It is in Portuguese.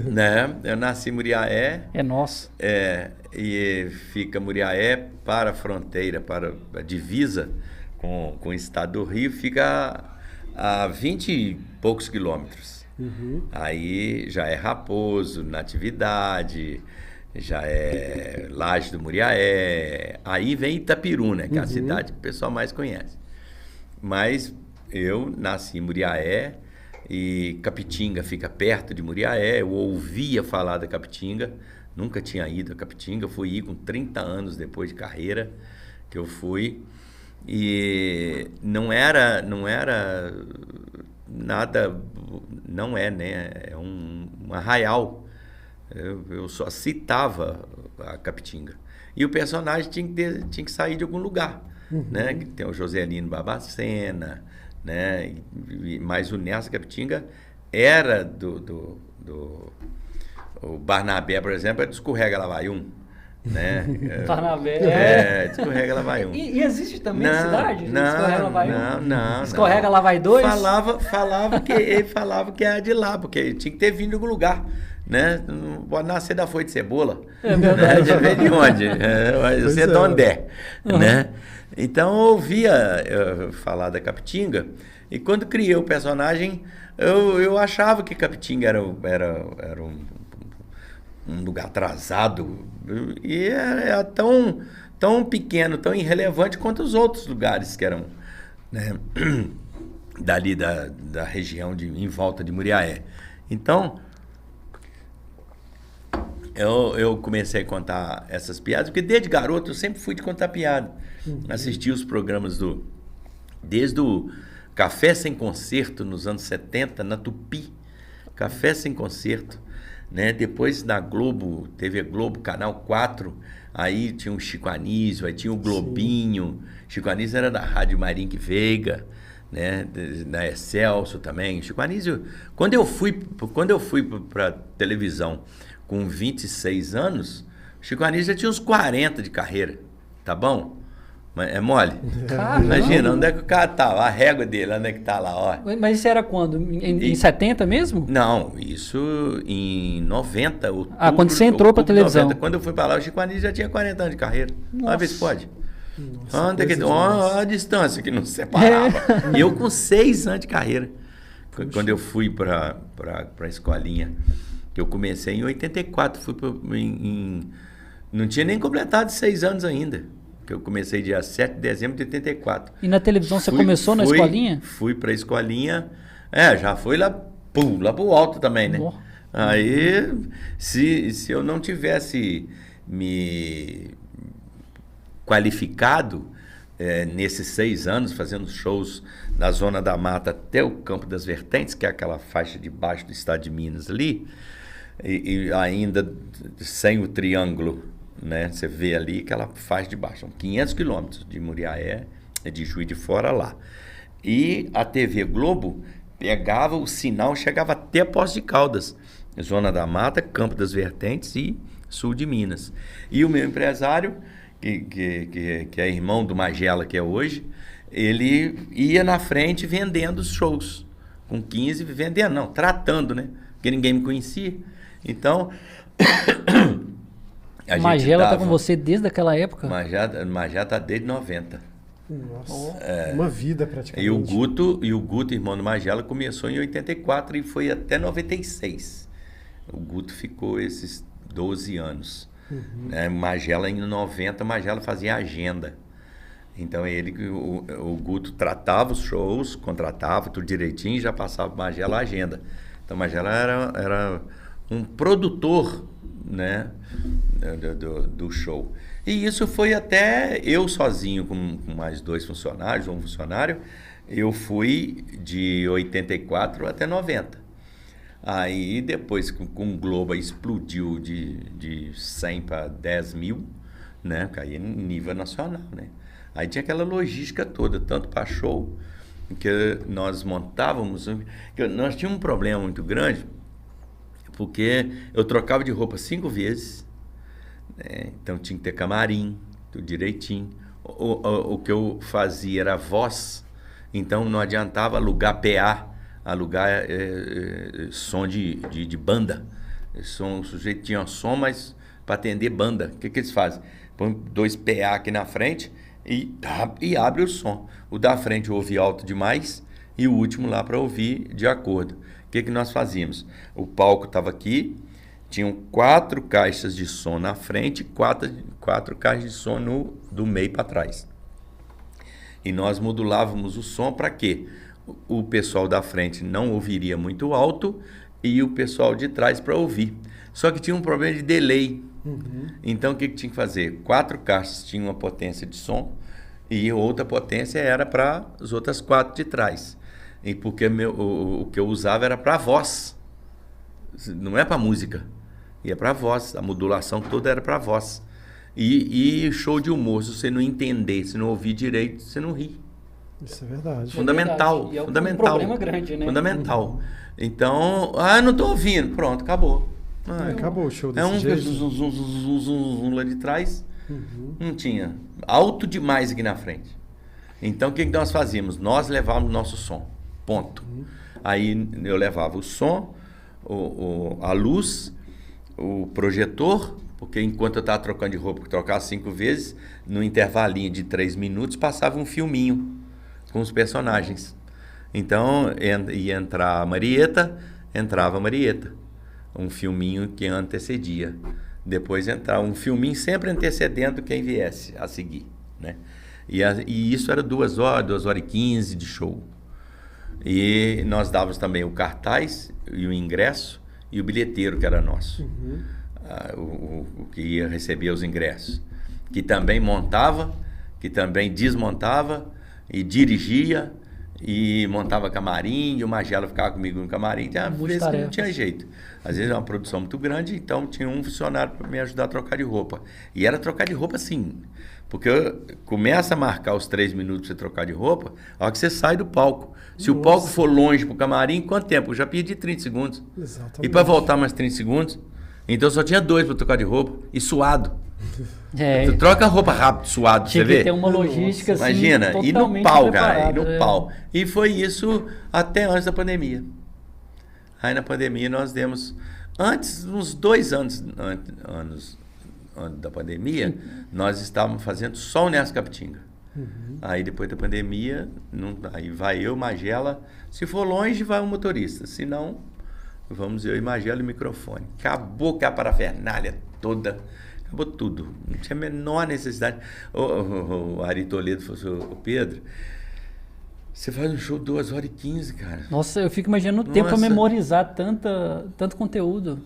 né? Eu nasci em Muriaé. É nosso. E fica Muriaé para a fronteira, para a divisa com o estado do Rio, fica a 20 e poucos quilômetros. Aí já é Raposo, Natividade, já é Laje do Muriaé. Aí vem Itapiru, né? Que é a cidade que o pessoal mais conhece. Mas eu nasci em Muriaé e Capitinga fica perto de Muriaé. Eu ouvia falar da Capitinga, nunca tinha ido a Capitinga. Fui ir com 30 anos depois de carreira que eu fui. E não era nada, não é, né? É um arraial. Eu só citava a Capitinga. E o personagem tinha que sair de algum lugar, né? Que tem o Joselino Barbacena, né? Mas o Nessa Capitinga era o Barnabé, por exemplo, é do Escorrega Lavaium, né? Barnabé. Escorrega Lavaium. E existe também a cidade? Escorrega Lavaium? Não. Escorrega lá vai dois? Ele falava que era de lá, porque tinha que ter vindo de algum lugar, né? Não pode nascer da folha de cebola. É verdade. Né? Veio de onde? Você é de onde é, né? Então eu ouvia falar da Capitinga, e quando criei o personagem, eu achava que Capitinga era um lugar atrasado, e era tão pequeno, tão irrelevante quanto os outros lugares que eram, né, dali da região em volta de Muriaé. Então, eu comecei a contar essas piadas, porque desde garoto eu sempre fui de contar piada. Assisti os programas desde o Café Sem Concerto, nos anos 70, na Tupi. Café Sem Concerto. Né? Depois na Globo, TV Globo, Canal 4, aí tinha o Chico Anísio, aí tinha o Globinho. Chico Anísio era da Rádio Marinque Veiga, né? Da Excelso também. Chico Anísio, quando eu fui para televisão com 26 anos, Chico Anísio já tinha uns 40 de carreira, tá bom? É mole? Caramba. Imagina, onde é que o cara tá? A régua dele, onde é que tá lá, ó. Mas isso era quando? Em 70 mesmo? Não, isso em 90. Outubro, quando você entrou pra televisão. 90, quando eu fui pra lá, o Chico Anísio já tinha 40 anos de carreira. Olha, vê se pode. Nossa, Olha a distância que nos separava. E eu com 6 anos de carreira. Quando eu fui pra escolinha, que eu comecei em 84, não tinha nem completado 6 anos ainda. Que eu comecei dia 7 de dezembro de 84. E na televisão você começou na escolinha? Fui pra escolinha. Já fui lá pro alto também, né? Aí, se eu não tivesse me qualificado nesses 6 anos, fazendo shows da Zona da Mata até o Campo das Vertentes, que é aquela faixa de baixo do estado de Minas ali, e ainda sem o triângulo, né? Você vê ali que ela faz de baixo, são 500 quilômetros de Muriaé, de Juiz de Fora lá. E a TV Globo pegava o sinal, chegava até Poços de Caldas, Zona da Mata, Campo das Vertentes e sul de Minas. E o meu empresário, que é irmão do Magela, que é hoje, ele ia na frente vendendo os shows, com 15, vendendo, não, tratando, né? Porque ninguém me conhecia. Então... Magela tá com você desde aquela época? Magela tá desde 90. Nossa, uma vida praticamente. E o Guto, irmão do Magela, começou em 84 e foi até 96. O Guto ficou esses 12 anos. Né? Magela em 90, Magela fazia agenda. Então o Guto tratava os shows, contratava tudo direitinho e já passava para Magela a agenda. Então Magela era um produtor, né, do show. E isso foi até eu sozinho, com mais 2 funcionários, um funcionário, eu fui de 84 até 90. Aí depois, com o Globo, explodiu de 100 para 10 mil, né, caía em nível nacional, né. Aí tinha aquela logística toda, tanto para show, que nós montávamos, nós tínhamos um problema muito grande, porque eu trocava de roupa 5 vezes, né? Então tinha que ter camarim, tudo direitinho. O que eu fazia era voz, então não adiantava alugar PA, alugar som de banda. O sujeito tinha som, mas para atender banda. O que eles fazem? Põe 2 PA aqui na frente e abre o som. O da frente ouve alto demais e o último lá para ouvir de acordo. O que nós fazíamos? O palco estava aqui, tinham 4 caixas de som na frente e 4 caixas de som do meio para trás. E nós modulávamos o som para quê? O pessoal da frente não ouviria muito alto e o pessoal de trás para ouvir. Só que tinha um problema de delay. Então o que tinha que fazer? 4 caixas tinham uma potência de som e outra potência era para as outras 4 de trás. E porque o que eu usava era para voz, não é para música, ia para voz, a modulação toda era para voz. E show de humor, se você não entender, se não ouvir direito, você não ri. Isso é verdade. Fundamental, é fundamental. Um problema grande, né? Fundamental. Então, não estou ouvindo, pronto, acabou. Acabou o show desse jeito. Zum lá de trás, não tinha. Alto demais aqui na frente. Então, o que nós fazíamos? Nós levávamos nosso som, ponto. Aí eu levava o som, a luz, o projetor, porque enquanto eu estava trocando de roupa, que trocava 5 vezes, no intervalinho de 3 minutos, passava um filminho com os personagens. Então, ia entrar a Marieta, entrava a Marieta. Um filminho que antecedia. Depois entrava um filminho sempre antecedendo quem viesse a seguir, né? E isso era 2 horas, 2 horas e 15 de show. E nós dávamos também o cartaz e o ingresso e o bilheteiro, que era nosso. O que ia receber os ingressos. Que também montava, que também desmontava e dirigia e montava camarim, e o Magela ficava comigo no camarim. Às vezes não tinha jeito. Às vezes era uma produção muito grande, então tinha um funcionário para me ajudar a trocar de roupa. E era trocar de roupa assim, porque começa a marcar os 3 minutos para você trocar de roupa, a hora que você sai do palco. Se o palco for longe para o camarim, quanto tempo? Eu já pedi 30 segundos. Exatamente. E para voltar mais 30 segundos, então só tinha 2 para trocar de roupa e suado. Tu troca a roupa rápido, suado, você vê? Tinha que ter uma logística assim, imagina, e no pau, cara, e no pau. E foi isso até antes da pandemia. Aí na pandemia nós demos, uns 2 anos antes da pandemia, nós estávamos fazendo só o Nesca Capitinga. Aí depois da pandemia, aí vai eu, Magela, se for longe vai o motorista, se não, vamos eu e Magela e o microfone. Acabou com a parafernália toda. Acabou tudo. Não tinha a menor necessidade. O Ari Toledo falou assim, Pedro, você faz um show 2 horas e 15, cara. Nossa, eu fico imaginando o tempo para memorizar tanto conteúdo.